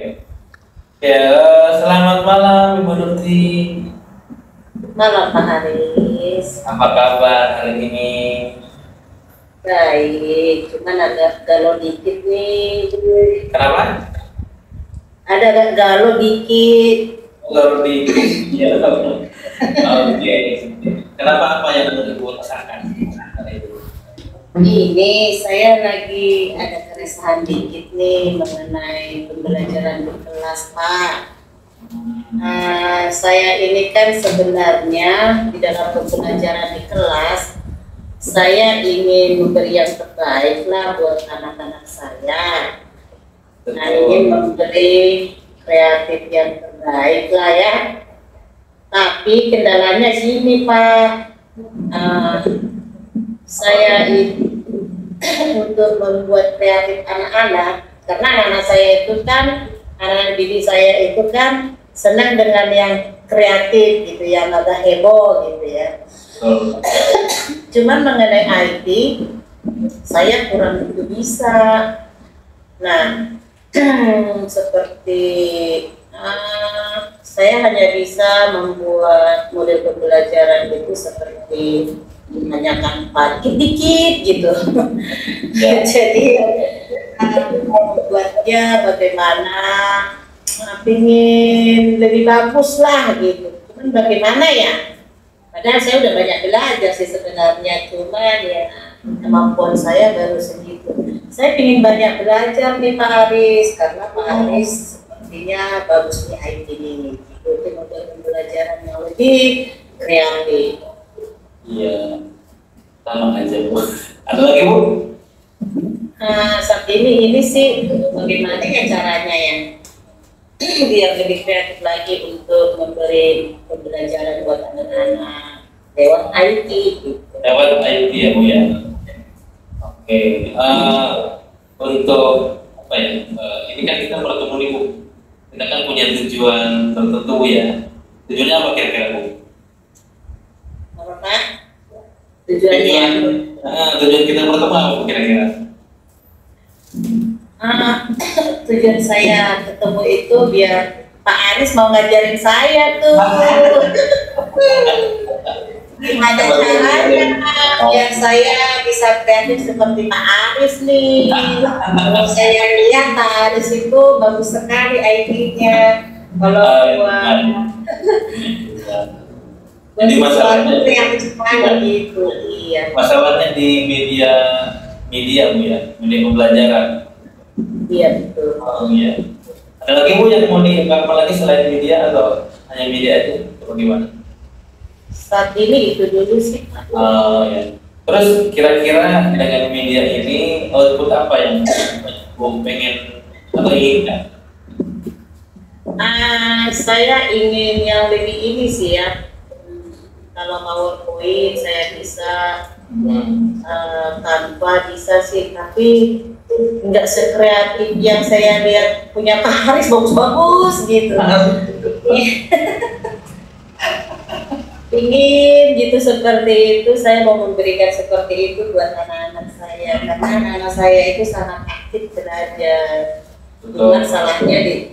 Ya, selamat malam Ibu Nurti. Malam Pak Haris. Apa kabar hari ini? Baik, cuman agak galau dikit nih. Kenapa? Ada agak galau dikit. Baru di ya, oke. Kenapa apa yang Ibu rasakan hari ini? Ini saya lagi ada keresahan dikit nih mengenai pembelajaran di kelas Pak. Saya ini kan sebenarnya di dalam pembelajaran di kelas saya ingin memberi yang terbaik lah buat anak-anak saya. Nah, ingin memberi kreatif yang terbaik lah ya. Tapi kendalanya sini Pak, saya itu untuk membuat kreatif anak-anak, karena anak saya itu kan, anak didik saya itu kan senang dengan yang kreatif gitu, yang agak heboh gitu ya. Cuman mengenai IT, saya kurang begitu bisa. Nah, seperti saya hanya bisa membuat model pembelajaran itu seperti menanyakan dikit-dikit gitu. Ya. Jadi membuatnya bagaimana, pingin lebih bagus lah gitu. Cuman bagaimana ya? Padahal saya udah banyak belajar sih sebenarnya, cuman ya kemampuan saya baru segitu. Saya ingin banyak belajar nih Pak Haris, karena Pak Haris sepertinya bagus di IT ini. Untuk model pembelajaran yang lebih kreatif. Iya, sama aja Bu. Ada lagi Bu? Saat ini sih bagaimana ya caranya ya biar lebih kreatif lagi untuk memberi pembelajaran buat anak-anak lewat IT gitu. Lewat IT ya Bu ya. Oke, untuk apa ya? Ini kan kita bertemu nih Bu. Kita kan punya tujuan tertentu Bu ya. Tujuannya apa kira-kira Bu? Apa Pak? Tujuannya? Tujuan kita bertemu apa Bu kira-kira? Tujuan saya ketemu itu biar Pak Aris mau ngajarin saya tuh. Gimana caranya biar saya bisa kreatif seperti Pak Aris nih. Saya lihat Pak Aris itu bagus sekali IT-nya. Kalau buat jadi masalahnya kreatif sekali gitu. Iya. Masalahnya di media Bu ya, media pembelajaran. Iya betul. Oh iya. Ada lagi Bu yang mau dikembangkan lagi selain media atau hanya media aja? Atau gimana? Saat ini itu dulu sih. Oh ya. Terus kira-kira dengan media ini output apa yang Bu pengen atau inginkan? Saya ingin yang lebih ini sih ya. Kalau PowerPoint saya bisa, tanpa bisa sih, tapi nggak sekreatif yang saya lihat punya Pak Haris bagus-bagus gitu. Ingin gitu seperti itu, saya mau memberikan seperti itu buat anak-anak saya, karena anak-anak saya itu sangat aktif belajar. Masalahnya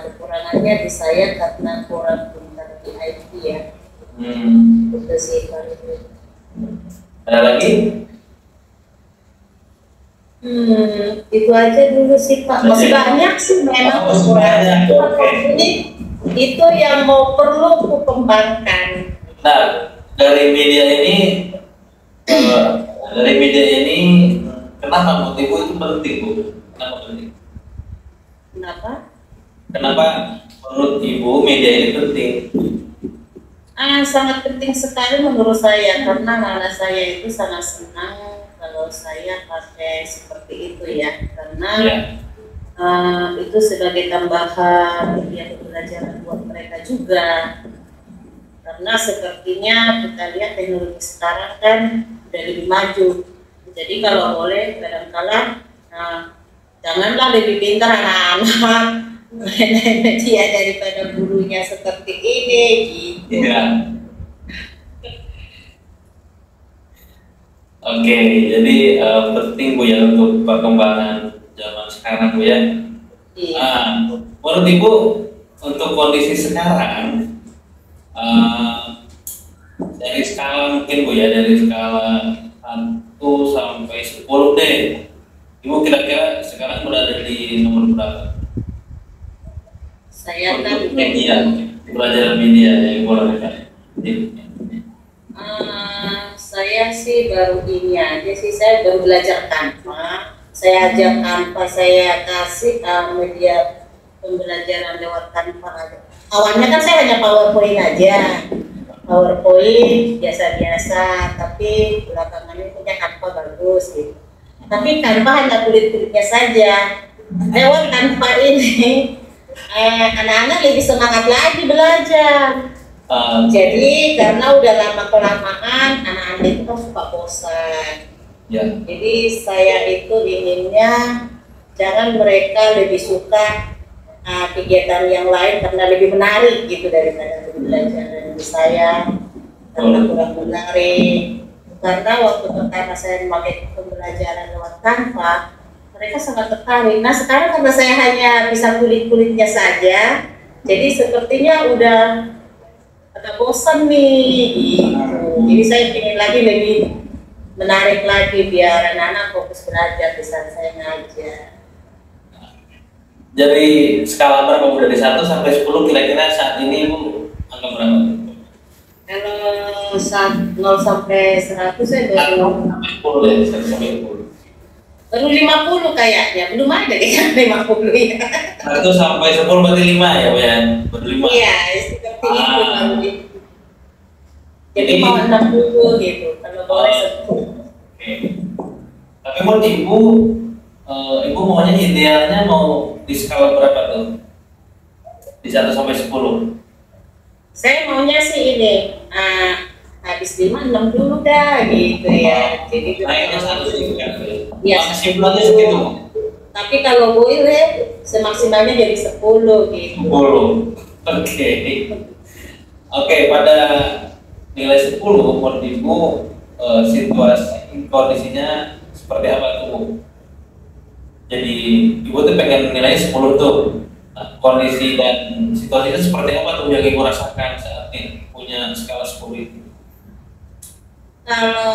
kekurangannya di saya karena kurang pintar di IT ya. Itu sih Pak. Ada lagi? Itu aja dulu sih Pak. Masih banyak sih memang kekurangan. Ini itu yang mau perlu ku kembangkan. Nah, dari media ini kenapa menurut Ibu itu penting Bu? Kenapa penting? Kenapa? Kenapa menurut Ibu media ini penting? Sangat penting sekali menurut saya, karena anak saya itu sangat senang kalau saya pakai seperti itu ya, karena itu sebagai tambahan media pembelajaran buat mereka juga. Karena sepertinya kita lihat teknologi sekarang kan udah lebih maju. Jadi kalau boleh kadang-kala janganlah lebih pintar anak-anak media daripada gurunya seperti ini gitu. Ya. Oke, jadi penting Bu ya untuk perkembangan zaman sekarang Bu ya. Iya. Bu menurut Ibu untuk kondisi sekarang dari skala mungkin Bu ya, dari skala 1 sampai 10 deh, Ibu kira-kira sekarang berada di nomor berapa? Saya Untuk kan media, pelajaran media yang boleh kan? saya sih baru ini aja sih, saya baru belajar Canva. Saya ajak Canva, saya kasih media pembelajaran lewat Canva aja. Awalnya kan saya hanya PowerPoint aja, PowerPoint biasa-biasa, tapi belakangan ini punya Canva bagus gitu. Tapi Canva hanya kulit-kulitnya saja. Lewat Canva ini anak-anak lebih semangat lagi belajar. Jadi karena udah lama kelamaan anak-anak itu kan suka bosan. Ya. Jadi saya itu inginnya jangan mereka lebih suka kegiatan yang lain karena lebih menarik gitu daripada pembelajaran saya, karena kurang menarik. Karena waktu pertama saya memakai pembelajaran lewat Canva, mereka sangat tertarik. Nah sekarang karena saya hanya bisa kulit-kulitnya saja, jadi sepertinya udah agak bosan nih gitu. Jadi saya ingin lagi lebih menarik lagi biar anak-anak fokus belajar di saat saya ngajar. Jadi skala berapa Bu, dari 1 sampai 10 kira-kira saat ini Ibu angka berapa? Kalau 0 sampai 100 saya baru 10 ya, 1 sampai 10. baru 50 kayaknya, belum ada kayaknya 50 ya. 1 sampai 10 berarti 5 ya Bu ya? Baru 5. Iya, seperti itu baru gitu. Jadi mau 60 gitu, kalau boleh 10. Oke. Tapi buat Ibu, Ibu maunya idealnya mau di skala berapa tuh? Di 1 sampai 10? Saya maunya sih ini, habis 5, 6 dulu dah gitu ya. Jadi naiknya 1 sih kan? Ya, maksimalnya segitu. Tapi kalau boleh semaksimalnya jadi 10 gitu. 10. Oke. Oke, pada nilai 10 menurut Ibu situasi kondisinya seperti apa tuh? Jadi Ibu tuh pengen nilai 10 tuh. Nah, kondisi dan situasinya seperti apa tuh yang Ibu rasakan saat ini punya skala 10 itu? Kalau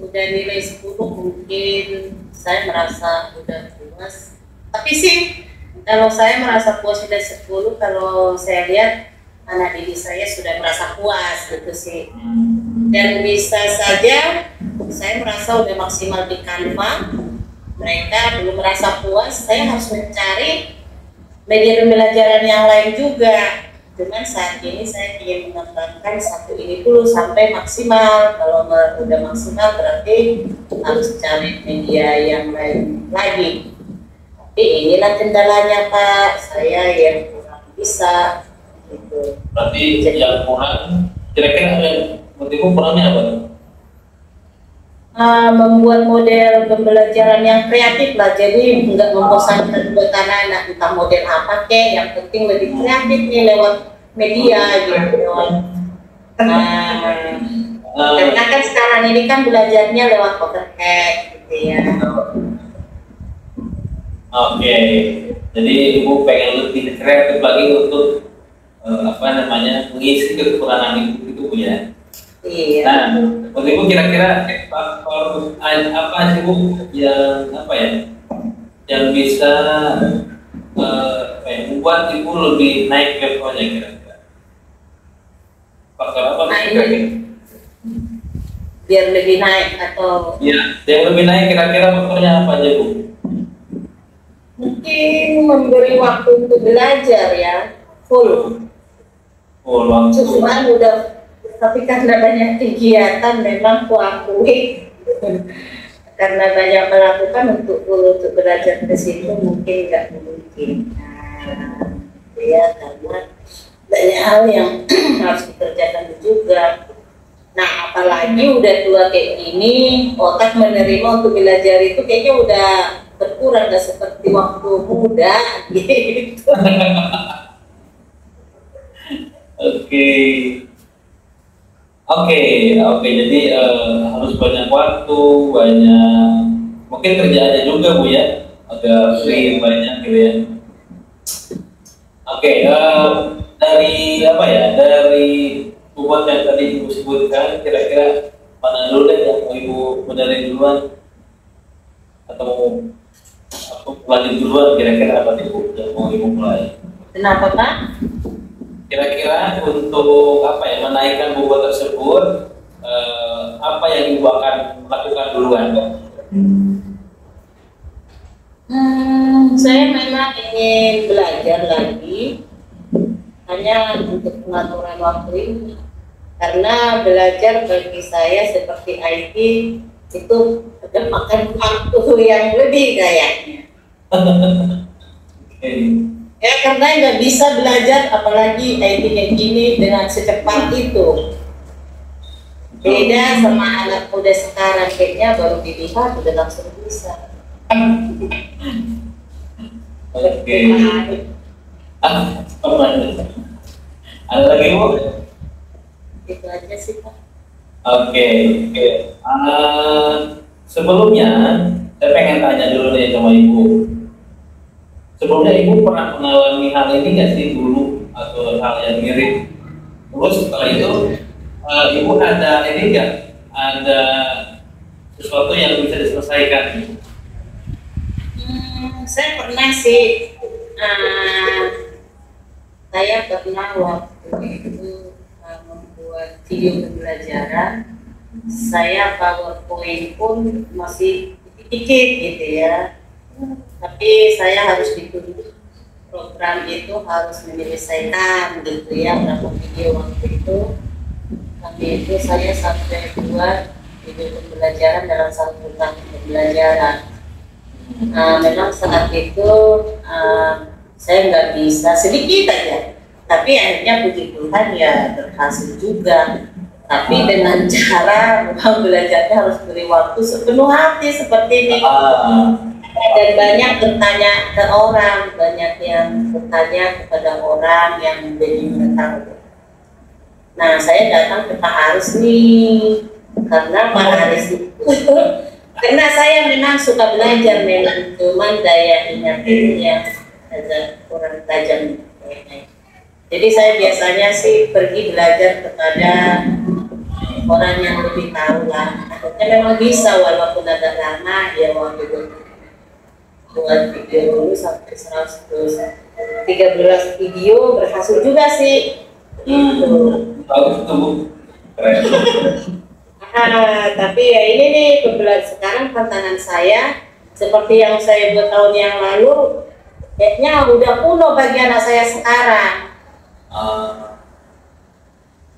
udah nilai 10 mungkin saya merasa udah puas. Tapi sih kalau saya merasa puas sudah 10, kalau saya lihat anak didik saya sudah merasa puas gitu sih. Dan bisa saja saya merasa udah maksimal di Canva, mereka belum merasa puas, saya harus mencari media pembelajaran yang lain juga. Cuman saat ini saya ingin mengembangkan satu ini dulu sampai maksimal. Kalau udah maksimal berarti harus cari media yang lain lagi. Tapi inilah kendalanya Pak, saya yang kurang bisa gitu. Berarti yang kurang, kira-kira motifmu kurangnya apa? Membuat model pembelajaran yang kreatif lah, jadi nggak membosankan buat anak-anak, entah model apa kek, yang penting lebih kreatif nih lewat media gitu. Karena kan sekarang ini kan belajarnya lewat Potterhead gitu ya. Oke, jadi Ibu pengen lebih kreatif lagi untuk mengisi kekurangan itu Bu ya. Iya. Nah, untuk Ibu kira-kira faktor apa sih Bu yang bisa membuat Ibu lebih naik levelnya kira-kira? Faktor apa? Biar lebih naik atau? Ya, yang lebih naik kira-kira faktornya apa aja Bu? Mungkin memberi waktu untuk belajar ya, full waktu. Cuman udah. Tapi karena banyak kegiatan memang kuakui karena banyak melakukan untuk belajar ke situ mungkin nggak mungkin. Ya karena banyak hal yang harus dikerjakan juga. Nah apalagi udah tua kayak gini, otak menerima untuk belajar itu kayaknya udah berkurang, nggak seperti waktu muda gitu. Oke, jadi harus banyak waktu, mungkin kerjaannya juga Bu ya, agak free banyak gitu ya. Oke, dari apa ya? Dari bobot yang tadi Ibu sebutkan, kira-kira mana dulu deh yang mau Ibu benerin duluan atau aku lanjut duluan? Kira-kira apa nih Bu yang mau Ibu mulai? Kenapa Pak? Kira-kira untuk apa ya menaikkan bobot tersebut, apa yang Ibu akan lakukan duluan? Saya memang ingin belajar lagi, hanya untuk pengaturan waktu ini. Karena belajar bagi saya seperti IT itu ada makan waktu yang lebih kayaknya. Ya karena nggak bisa belajar apalagi IT kayak gini dengan secepat itu. Beda sama anak muda sekarang, kayaknya baru dilihat udah langsung bisa. Oke. Ada lagi Bu? Itu aja sih Pak. Oke. Sebelumnya saya pengen tanya dulu nih sama Ibu. Sebelumnya Ibu pernah mengalami hal ini nggak sih dulu atau hal yang mirip? Terus setelah itu Ibu ada ini nggak? Ada sesuatu yang bisa diselesaikan? Saya pernah sih. Saya pernah waktu itu membuat video pembelajaran. Saya PowerPoint pun masih dikit gitu ya. Tapi saya harus dituntut program itu harus menyelesaikan gitu ya berapa video waktu itu. Tapi itu saya sampai buat video pembelajaran dalam 1 tahun pembelajaran. Memang saat itu saya nggak bisa, sedikit aja, tapi akhirnya puji Tuhan ya berhasil juga. Tapi dengan cara belajarnya harus beri waktu sepenuh hati seperti ini. Dan banyak bertanya ke orang, banyak yang bertanya kepada orang yang menjadi mengetahui. Nah saya datang ke Pak Aris nih, karena Pak Aris itu karena saya memang suka belajar, memang cuman daya ingatnya agak kurang tajam. Jadi saya biasanya sih pergi belajar kepada orang yang lebih tahu lah. Akhirnya memang bisa walaupun agak lama ya, waktu itu buat video dulu sampai 113 video berhasil juga sih. Bagus tuh Bu. Keren. Tapi ya ini nih sekarang tantangan saya seperti yang saya buat tahun yang lalu, kayaknya udah kuno bagi anak saya sekarang.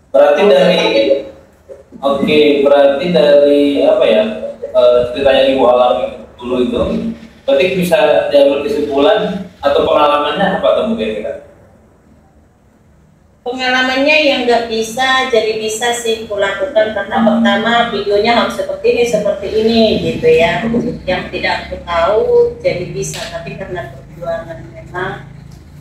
Berarti dari apa ya cerita yang Ibu alami dulu itu, berarti bisa diambil kesimpulan atau pengalamannya apa tuh kira-kira? Pengalamannya yang nggak bisa jadi bisa sih kulakukan, karena pertama videonya harus seperti ini gitu ya. Yang tidak aku tahu jadi bisa, tapi karena perjuangan memang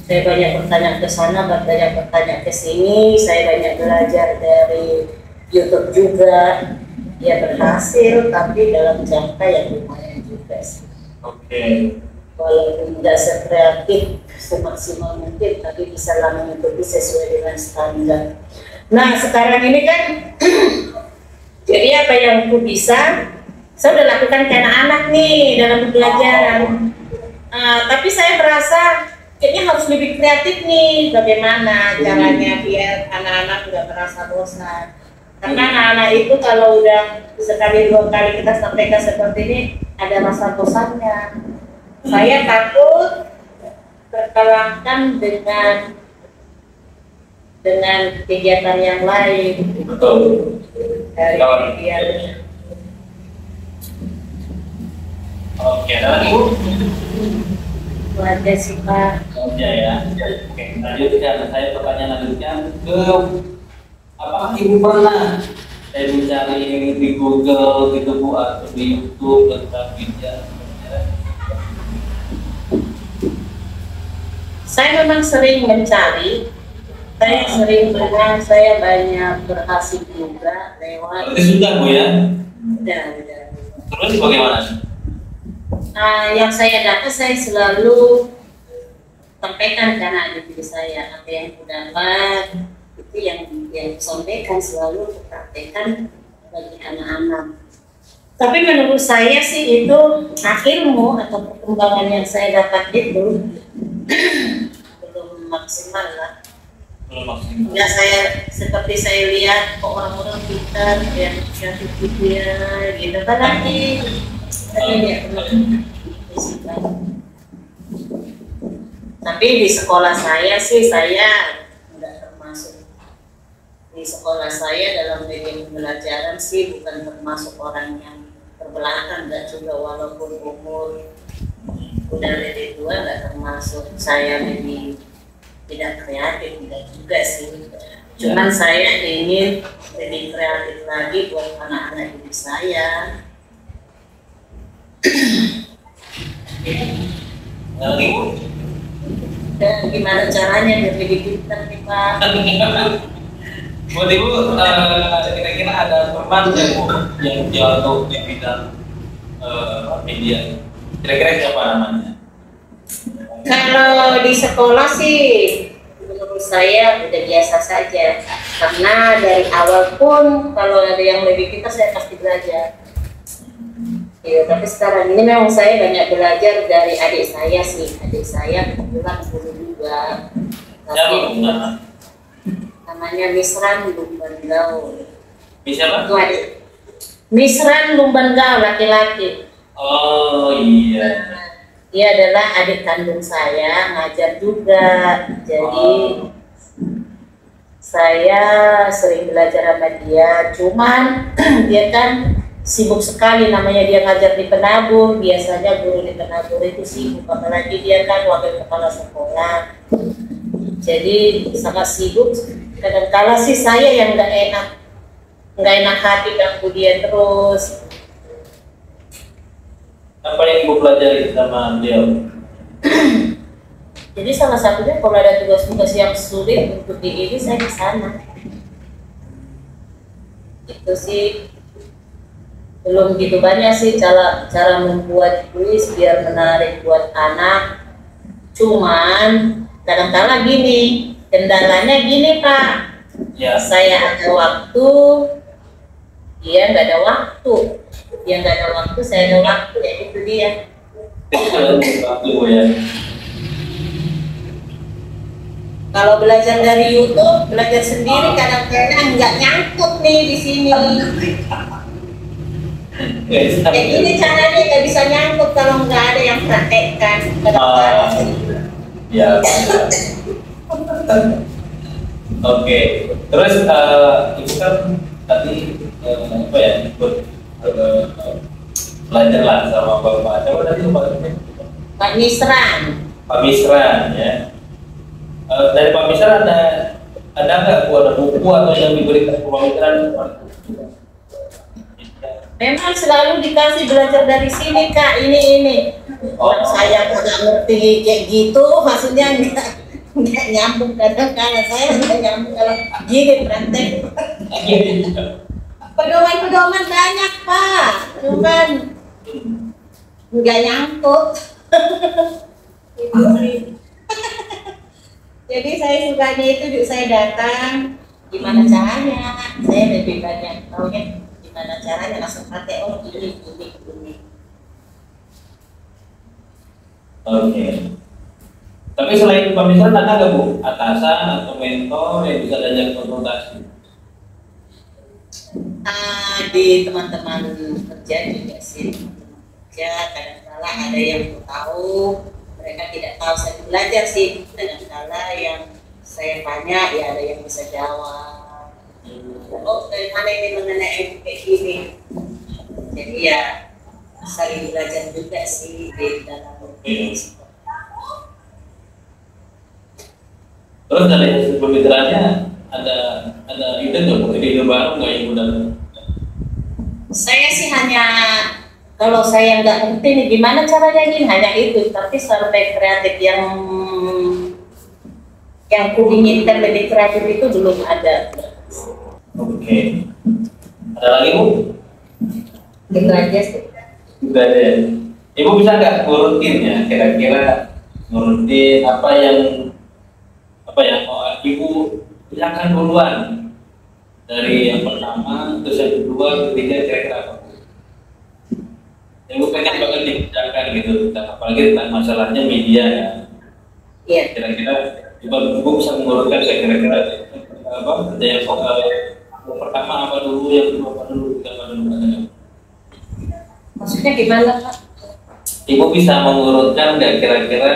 saya banyak bertanya ke sana, banyak bertanya ke sini, saya banyak belajar dari YouTube juga, ya berhasil, tapi dalam jangka yang lumayan juga sih. Oke. Walaupun tidak sekreatif semaksimal mungkin, tapi bisa lah mengikuti sesuai dengan standar. Nah sekarang ini kan jadi apa yang aku bisa saya udah lakukan ke anak-anak nih dalam pembelajaran. Tapi saya merasa kayaknya harus lebih kreatif nih, bagaimana caranya biar anak-anak nggak merasa bosan. Karena anak-anak itu kalau udah sekali 2 kali kita sampaikan seperti ini ada rasa bosannya. Saya takut terkalahkan dengan kegiatan yang lain. Betul. Dari kegiatan. Oke, ada lagi Bu? Itu aja sih Pak. Ya. Oke, lanjutkan. Saya pertanyaan lanjutnya ke apakah Ibu pernah saya mencari di Google gitu Bu atau di YouTube tentang video? Saya memang sering mencari, saya sering dengar, saya banyak berhasil juga lewat. Berarti sudah Bu ya? Udah. Terus bagaimana? Yang saya dapat, saya selalu sampaikan karena ada diri saya apa yang aku dapat itu yang sampaikan selalu praktekkan bagi anak-anak. Tapi menurut saya sih itu ilmu atau perkembangan yang saya dapat itu belum maksimal lah. Belum maksimal. Ya seperti saya lihat kok orang-orang pintar yang kreatif gitu ya gitu kan nanti dia tapi di sekolah saya sih saya nggak termasuk di sekolah saya dalam media pembelajaran sih bukan termasuk orang yang terbelakang dan juga walaupun umur udah lebih tua nggak termasuk saya lebih tidak kreatif tidak juga sih cuman saya ingin lebih kreatif lagi buat anak-anak didik saya. Dan gimana caranya biar lebih pintar nih Pak? Buat Ibu, kira-kira ada teman yang jago di bidang media. Kira-kira siapa namanya? Kalau di sekolah sih, menurut saya udah biasa saja. Karena dari awal pun kalau ada yang lebih pintar saya pasti belajar. Ya, tapi sekarang ini memang saya banyak belajar dari adik saya sih. Adik saya kebetulan guru juga. Tapi namanya Misran Lumban Gaul. Siapa? Itu adik. Misran Lumban Gaul laki-laki. Oh iya. Dia adalah adik kandung saya, ngajar juga. Jadi saya sering belajar sama dia. Cuman dia kan sibuk sekali, namanya dia ngajar di Penabur. Biasanya guru di Penabur itu sibuk, apalagi dia kan wakil kepala sekolah. Jadi sangat sibuk. Kadang-kala sih saya yang nggak enak hati ganggu dia terus. Apa yang Ibu pelajari sama beliau? Jadi salah satunya kalau ada tugas-tugas yang sulit untuk di ini saya ke sana. Itu sih belum gitu banyak sih cara membuat kuis biar menarik buat anak. Cuman kadang-kala gini, kendalanya gini Pak. Ya. Saya ada waktu, dia nggak ada waktu. Dia nggak ada waktu, saya ada waktu, ya itu dia. Waktu ya. Kalau belajar dari YouTube, belajar sendiri kadang-kadang nggak nyangkut nih di sini. Kayak gini caranya nggak bisa nyangkut kalau nggak ada yang praktekkan. Ya. Oke. Terus Ibu kan tadi apa ya ikut belajar lah sama Bapak. Coba tadi Pak Misran. Pak Misran ya. Dari Pak Misran ada nggak buku atau yang diberikan ke Pak Misran? Memang selalu dikasih belajar dari sini Kak, ini. Saya nggak ngerti kayak gitu, maksudnya nggak nyambung kadang-kadang saya nggak nyambung kalau gini praktek. Pedoman banyak Pak, cuman nggak nyangkut. Itu sih. Jadi saya sukanya itu saya datang, gimana caranya? Saya lebih banyak tahunya gimana caranya langsung praktek ini. Oke. Tapi selain Pak Misran ada nggak Bu atasan atau mentor yang bisa diajak konsultasi? Di teman-teman kerja juga sih, kadang-kala ada yang tahu, mereka tidak tahu saya belajar sih, kadang-kala yang saya tanya ya ada yang bisa jawab. Oh dari mana ini mengenai kayak gini? Jadi ya saling belajar juga sih di dalam Terus dari hasil pemikirannya ada ide nggak, ide baru nggak Ibu dalam? Saya sih hanya kalau saya nggak ngerti nih gimana caranya gini hanya itu, tapi sampai kreatif yang ku inginkan lebih kreatif itu belum ada. Oke. Ada lagi Bu? Itu aja sih. Tidak ada. Ibu bisa nggak urutin ya kira-kira nurutin apa yang mau ibu silakan duluan dari yang pertama, terus yang kedua, ketiga, kira-kira apa? Yang gue pengen banget dibicarakan gitu, apalagi tentang masalahnya media ya. Iya. Kira-kira ibu bisa mengurutkan kira-kira apa? Yang pertama apa dulu, yang kedua apa dulu, apa dulu? Maksudnya gimana Pak? Ibu bisa mengurutkan nggak kira-kira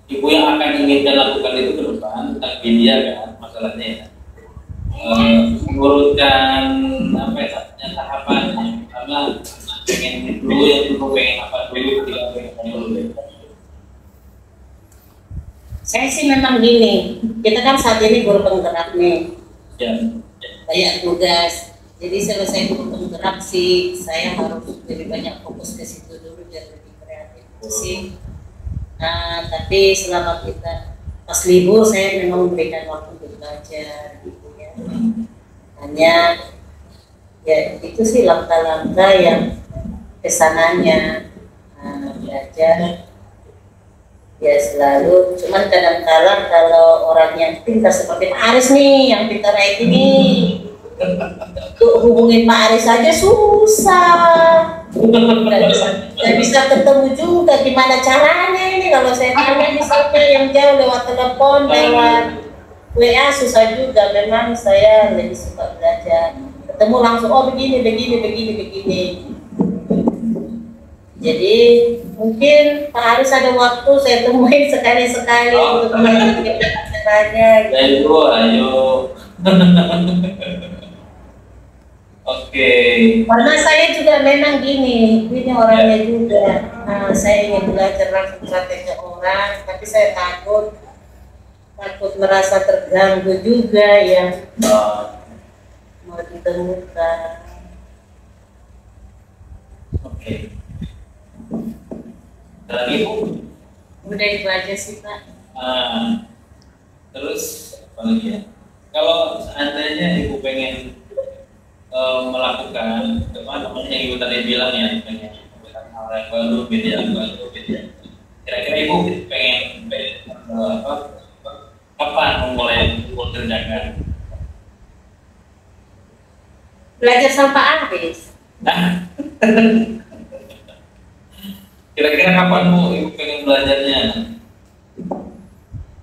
ibu yang akan inginkan lakukan itu ke depan tentang media kan masalahnya ya. Mengurutkan apa ya tahapan karena pengen dulu yang dulu pengen apa dulu tidak pengen dulu. Saya sih memang gini, kita kan saat ini guru penggerak nih, Ya. banyak tugas. Jadi selesai guru penggerak sih, saya harus lebih banyak fokus ke situ dulu biar lebih kreatif sih. Nah, tapi selama kita pas libur saya memang memberikan waktu untuk belajar gitu ya. Hanya ya itu sih langkah-langkah yang kesananya belajar ya selalu. Cuman kadang-kadang kalau orang yang pintar seperti Pak Aris nih, yang pintar IT ini, tuh hubungin Pak Aris aja susah. Nggak bisa ketemu juga gimana caranya ini kalau saya tanya misalnya yang jauh lewat telepon, lewat WA susah juga. Memang saya lebih suka belajar ketemu langsung, oh begini. Jadi mungkin Pak Aris ada waktu saya temuin sekali-sekali untuk melanjutkan caranya. Ayo. Oke. Karena saya juga memang gini orangnya juga. Nah, saya ingin belajar langsung strategi orang, tapi saya takut merasa terganggu juga yang mau ditemukan. Oke. Lagi Bu? Udah itu aja sih Pak. Terus apa lagi ya? Kalau seandainya Ibu pengen melakukan teman-teman yang Ibu tadi bilang ya, pengen melakukan hal yang baru, beda yang baru, kira-kira Ibu pengen kapan memulai kerjakan? Belajar sama Pak Aris. Kira-kira kapan Bu Ibu pengen belajarnya?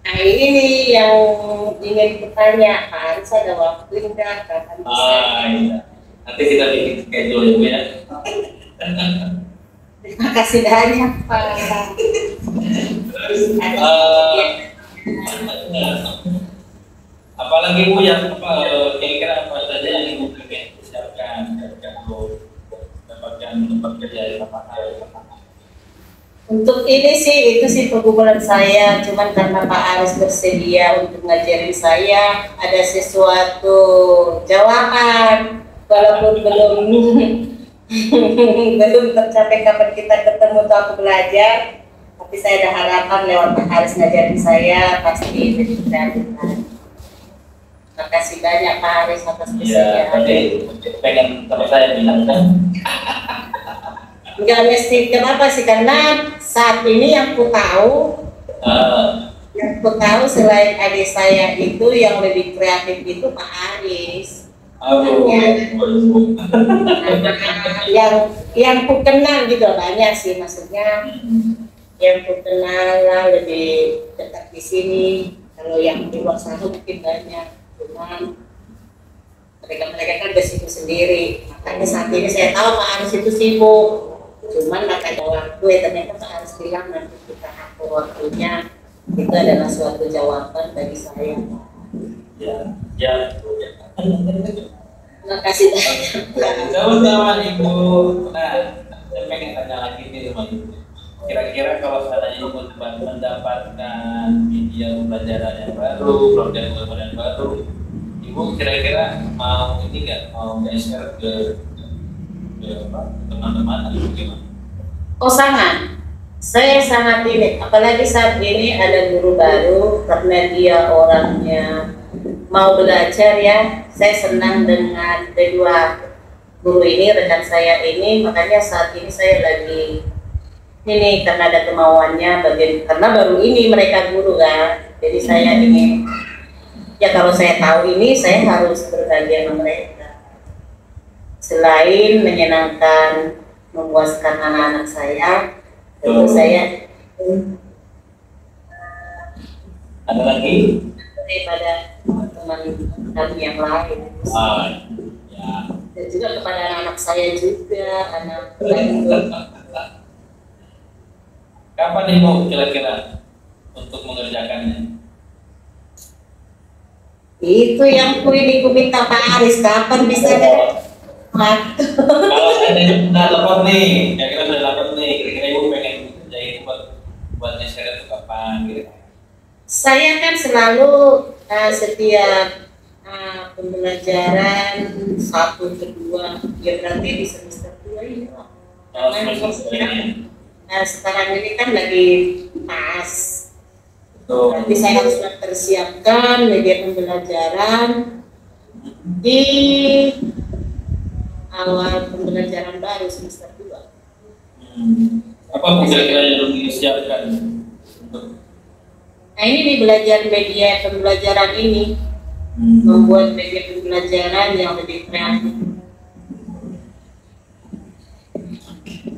Nah ini nih yang ingin bertanya, Pak Aris ada waktu enggak? Kapan bisa? Iya. Nanti kita bikin schedule Ibu ya. Terima kasih banyak Pak. Apalagi Bu yang kira-kira apa saja yang Ibu pengen siapkan untuk dapatkan tempat kerja yang tepat? Untuk ini sih, itu sih pergumulan saya. Cuman karena Pak Aris bersedia untuk ngajarin saya, ada sesuatu jawaban, walaupun belum tercapai kapan kita ketemu atau aku belajar. Tapi saya ada harapan lewat Pak Aris ngajarin saya pasti lebih kreatif. Terima kasih banyak Pak Aris atas kesediaan. Tadi pengen teman saya bilang kan. Enggak mesti kenapa sih, karena saat ini yang ku tahu selain adik saya itu yang lebih kreatif itu Pak Aris. Yang ku kenal gitu banyak sih, maksudnya yang ku kenal lah lebih dekat di sini. Kalau yang di luar sana mungkin banyak, cuman mereka kan bersibuk sendiri. Makanya saat ini saya tahu Pak Aris itu sibuk. Cuman nggak ada waktu ya, ternyata Pak Aris bilang nanti kita atur waktunya, itu adalah suatu jawaban bagi saya. Ya. Terima kasih banyak. Sama-sama Ibu. Nah, saya pengen tanya lagi nih sama Ibu. Kira-kira kalau seandainya Ibu mendapatkan media pembelajaran yang baru, program yang baru, Ibu kira-kira mau ini nggak, mau share ke teman-teman atau bagaimana? Oh sangat, saya sangat ini, apalagi saat ini ada guru baru, karena dia orangnya mau belajar ya. Saya senang dengan kedua guru ini, rekan saya ini, makanya saat ini saya lagi ini karena ada kemauannya karena baru ini mereka guru kan, jadi saya ingin ya kalau saya tahu ini saya harus berbagi sama mereka selain menyenangkan memuaskan anak-anak saya. Tentu saya ada lagi daripada teman kami yang lain ya. Dan juga kepada anak-anak saya juga, anak lain. Kapan Ibu kira-kira untuk mengerjakannya? Itu yang ini ku minta Pak Aris, kapan bisa Kalau saya sudah dapat nih, ya kita sudah dapat nih, kira-kira Ibu pengen kerjain buat share itu kapan kira-kira? Saya kan selalu setiap pembelajaran 1 ke 2 ya berarti di semester 2 ini lah. Sekarang ini kan lagi pas, berarti saya harus mempersiapkan media pembelajaran di awal pembelajaran baru semester 2. Apa kira-kira yang belum disiapkan? Nah ini nih belajar media pembelajaran ini, membuat media pembelajaran yang lebih kreatif.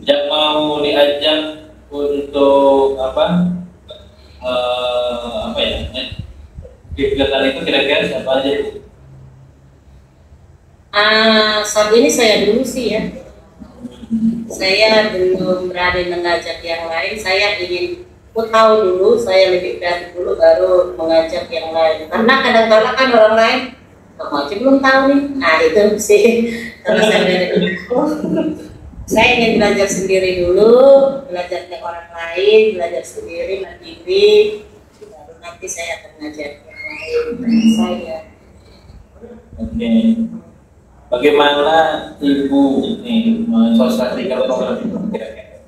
Yang mau diajak untuk apa ya? Kegiatan itu kira-kira siapa aja? Saat ini saya dulu sih ya. Saya belum berani mengajak yang lain. Saya ingin tahu dulu, saya lebih kreatif dulu baru mengajak yang lain. Karena kadang-kadang kan orang lain masih belum tahu nih. Nah itu sih kalau saya ingin belajar sendiri dulu, belajar dari orang lain, belajar sendiri, mandiri, baru nanti saya akan mengajak yang lain. Saya. Oke. Bagaimana Ibu ini mensosialisasikan program itu kira-kira?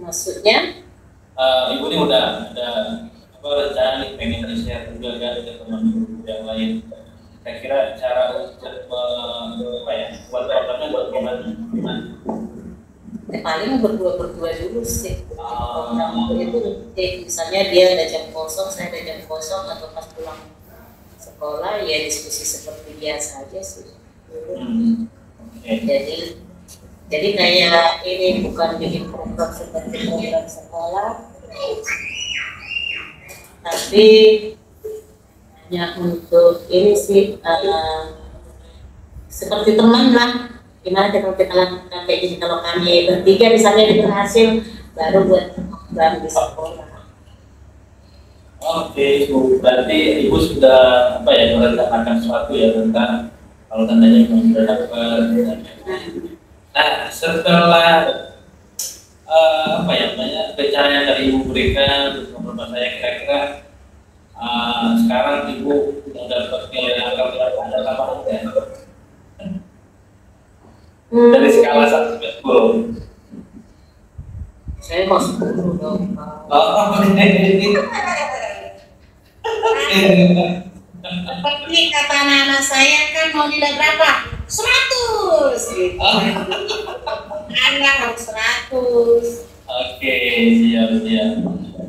Maksudnya? Ibu ini udah ada rencana nih pengen share juga kan ke teman yang lain. Kira-kira cara untuk buat programnya buat gimana? Paling berdua dulu sih. Program itu misalnya dia ada jam kosong, saya ada jam kosong, atau pas pulang sekolah ya diskusi seperti biasa aja sih. Jadi kayak ini bukan bikin program seperti program sekolah, tapi hanya untuk ini sih seperti teman lah. Gimana kalau kita lakukan kayak gini, kalau kami bertiga misalnya berhasil baru buat program di sekolah. Oke, Ibu. Berarti Ibu sudah merencanakan sesuatu ya tentang kalau tandanya Ibu sudah dapat. Nah, setelah rencana dari Ibu berikan untuk saya kira-kira sekarang Ibu sudah dapat nilai angka berapa ya? Dari skala 1 sampai 10. Saya mau 10 dong. Seperti kata anak saya kan mau nilai berapa? 100 gitu. Anda harus 100. Oke, siap.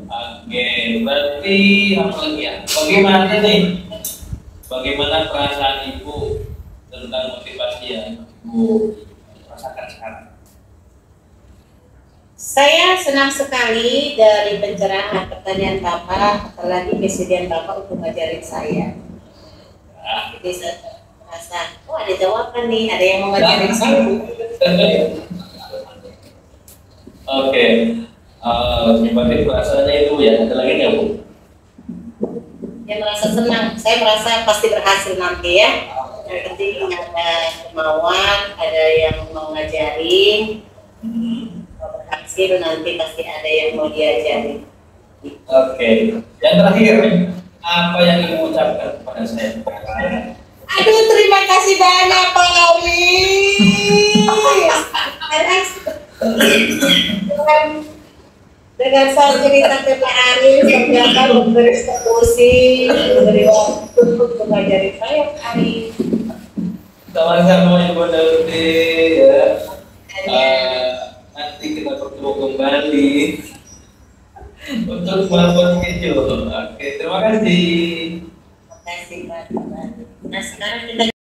Oke, berarti apa lagi ya? Bagaimana perasaan Ibu tentang motivasi yang Ibu rasakan sekarang? Saya senang sekali dari pencerahan pertanyaan Bapak, apalagi kesedihan Bapak untuk ngajarin saya. Jadi saya merasa, oh ada jawaban nih, ada yang mau ngajarin saya. Oke, berarti perasaannya itu ya, ada lagi nggak Bu? Ya merasa senang, saya merasa pasti berhasil nanti ya. Yang penting ada kemauan, ada yang mau ngajarin. Berhasil nanti pasti ada yang mau diajari. Oke, yang terakhir apa yang Ibu ucapkan kepada saya? Aduh, terima kasih banyak Pak Aris. Dengan saya cerita ke Pak Aris, ternyata memberi solusi, memberi waktu untuk mengajari saya Pak Aris. Sama-sama Ibu Dauti ya. buat schedule. Oke, terima kasih. Terima kasih Pak. Nah sekarang kita